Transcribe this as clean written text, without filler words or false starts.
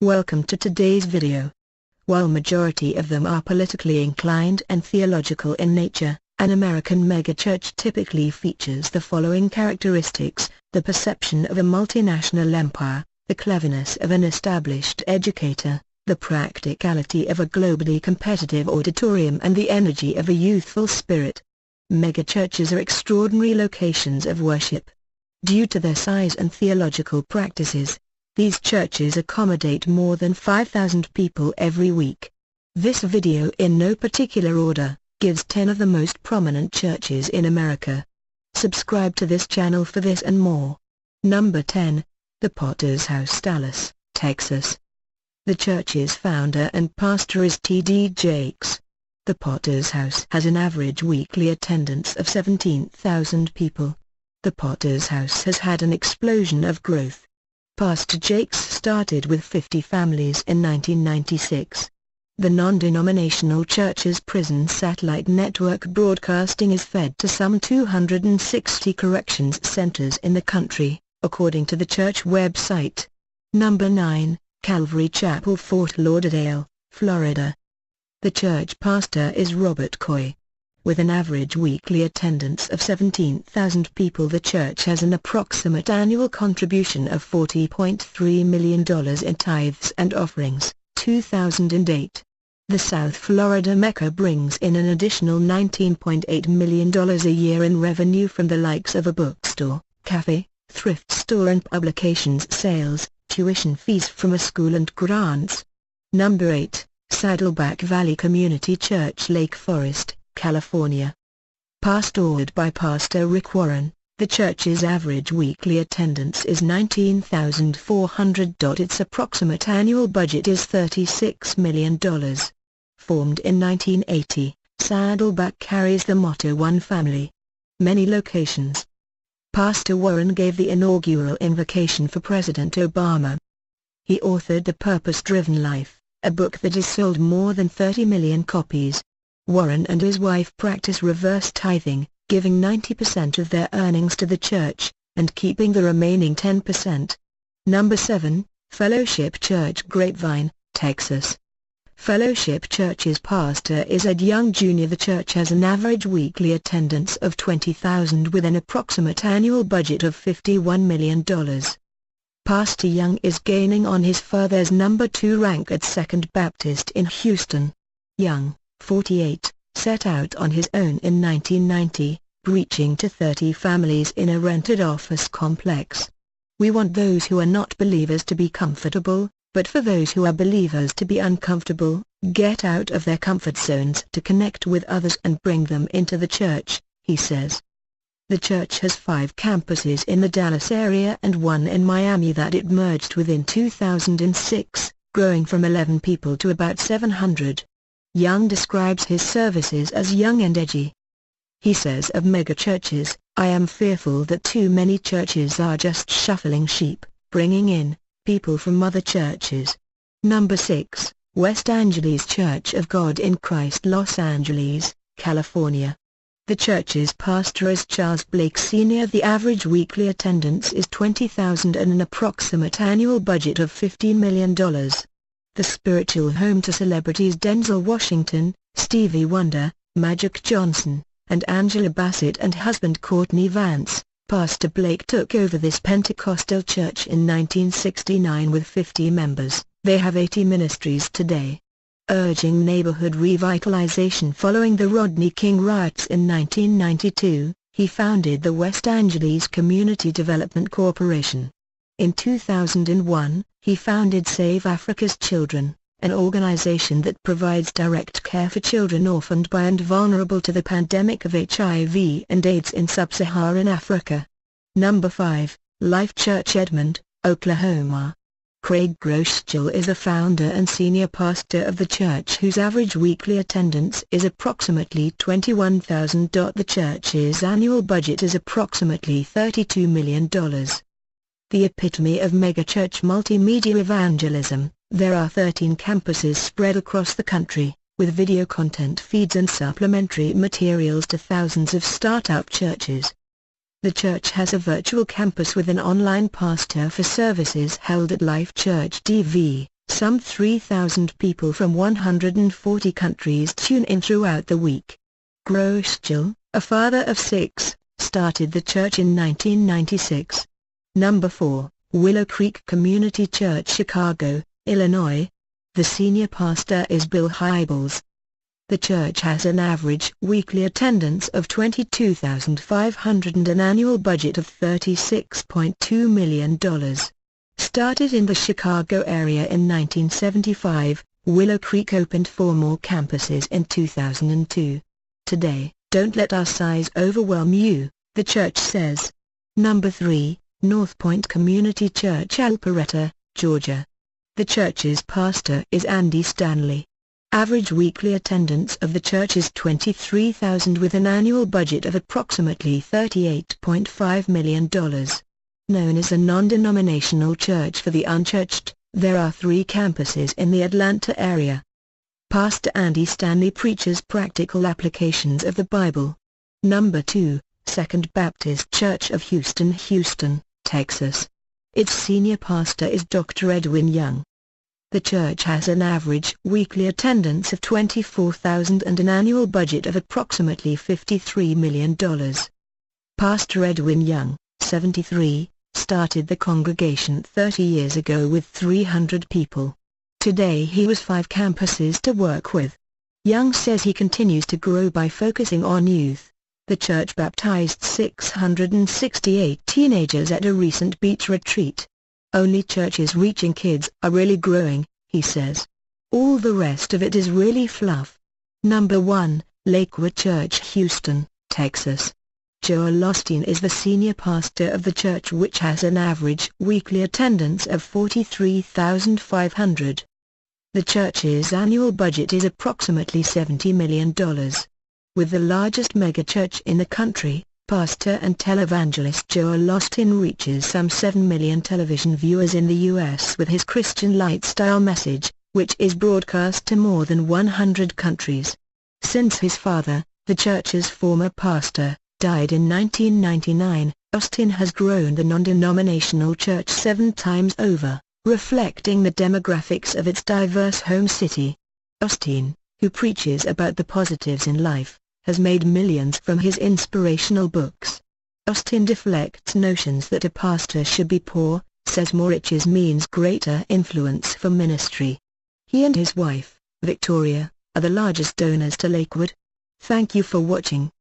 Welcome to today's video. While majority of them are politically inclined and theological in nature, an American megachurch typically features the following characteristics: the perception of a multinational empire, the cleverness of an established educator, the practicality of a globally competitive auditorium, and the energy of a youthful spirit. Megachurches are extraordinary locations of worship. Due to their size and theological practices, these churches accommodate more than 5,000 people every week. This video, in no particular order, gives 10 of the most prominent churches in America. Subscribe to this channel for this and more. Number 10. The Potter's House, Dallas, Texas. The church's founder and pastor is T.D. Jakes. The Potter's House has an average weekly attendance of 17,000 people. The Potter's House has had an explosion of growth. Pastor Jakes started with 50 families in 1996. The non-denominational church's prison satellite network broadcasting is fed to some 260 corrections centers in the country, according to the church website. Number 9, Calvary Chapel, Fort Lauderdale, Florida. The church pastor is Robert Coy. With an average weekly attendance of 17,000 people, the church has an approximate annual contribution of $40.3 million in tithes and offerings. 2008. The South Florida Mecca brings in an additional $19.8 million a year in revenue from the likes of a bookstore, cafe, thrift store and publications sales, tuition fees from a school and grants. Number 8, Saddleback Valley Community Church, Lake Forest, California. Pastored by Pastor Rick Warren, the church's average weekly attendance is 19,400. Its approximate annual budget is $36 million. Formed in 1980, Saddleback carries the motto "One Family, Many Locations." Pastor Warren gave the inaugural invocation for President Obama. He authored The Purpose-Driven Life, a book that has sold more than 30 million copies. Warren and his wife practice reverse tithing, giving 90% of their earnings to the church, and keeping the remaining 10%. Number 7, Fellowship Church, Grapevine, Texas. Fellowship Church's pastor is Ed Young Jr. The church has an average weekly attendance of 20,000 with an approximate annual budget of $51 million. Pastor Young is gaining on his father's number 2 rank at Second Baptist in Houston. Young, 48, set out on his own in 1990, preaching to 30 families in a rented office complex. "We want those who are not believers to be comfortable, but for those who are believers to be uncomfortable, get out of their comfort zones to connect with others and bring them into the church," he says. The church has 5 campuses in the Dallas area and 1 in Miami that it merged with in 2006, growing from 11 people to about 700. Young describes his services as young and edgy. He says of megachurches, "I am fearful that too many churches are just shuffling sheep, bringing in people from other churches." Number 6, West Angeles Church of God in Christ, Los Angeles, California. The church's pastor is Charles Blake Sr. The average weekly attendance is 20,000 and an approximate annual budget of $15 million. The spiritual home to celebrities Denzel Washington, Stevie Wonder, Magic Johnson, and Angela Bassett and husband Courtney Vance, Pastor Blake took over this Pentecostal church in 1969 with 50 members. They have 80 ministries today. Urging neighborhood revitalization following the Rodney King riots in 1992, he founded the West Angeles Community Development Corporation. In 2001, he founded Save Africa's Children, an organization that provides direct care for children orphaned by and vulnerable to the pandemic of HIV and AIDS in sub-Saharan Africa. Number 5, Life Church, Edmond, Oklahoma. Craig Groeschel is the founder and senior pastor of the church, whose average weekly attendance is approximately 21,000. The church's annual budget is approximately $32 million. The epitome of megachurch multimedia evangelism, there are 13 campuses spread across the country, with video content feeds and supplementary materials to thousands of startup churches. The church has a virtual campus with an online pastor for services held at Life Church DV, Some 3,000 people from 140 countries tune in throughout the week. Groeschel, a father of 6, started the church in 1996. Number 4, Willow Creek Community Church, Chicago, Illinois. The senior pastor is Bill Hybels. The church has an average weekly attendance of 22,500 and an annual budget of $36.2 million. Started in the Chicago area in 1975, Willow Creek opened 4 more campuses in 2002. Today, don't let our size overwhelm you, the church says. Number 3, North Point Community Church, Alpharetta, Georgia. The church's pastor is Andy Stanley. Average weekly attendance of the church is 23,000 with an annual budget of approximately $38.5 million. Known as a non-denominational church for the unchurched, there are 3 campuses in the Atlanta area. Pastor Andy Stanley preaches practical applications of the Bible. Number 2, Second Baptist Church of Houston, Houston, Texas. Its senior pastor is Dr. Edwin Young. The church has an average weekly attendance of 24,000 and an annual budget of approximately $53 million. Pastor Edwin Young, 73, started the congregation 30 years ago with 300 people. Today he has 5 campuses to work with. Young says he continues to grow by focusing on youth. The church baptized 668 teenagers at a recent beach retreat. Only churches reaching kids are really growing, he says. All the rest of it is really fluff. Number 1, Lakewood Church, Houston, Texas. Joel Osteen is the senior pastor of the church, which has an average weekly attendance of 43,500. The church's annual budget is approximately $70 million. With the largest megachurch in the country, pastor and televangelist Joel Osteen reaches some 7 million television viewers in the U.S. with his Christian lifestyle message, which is broadcast to more than 100 countries. Since his father, the church's former pastor, died in 1999, Osteen has grown the non-denominational church 7 times over, reflecting the demographics of its diverse home city. Osteen, who preaches about the positives in life, has made millions from his inspirational books. Osteen deflects notions that a pastor should be poor, says more riches means greater influence for ministry. He and his wife, Victoria, are the largest donors to Lakewood. Thank you for watching.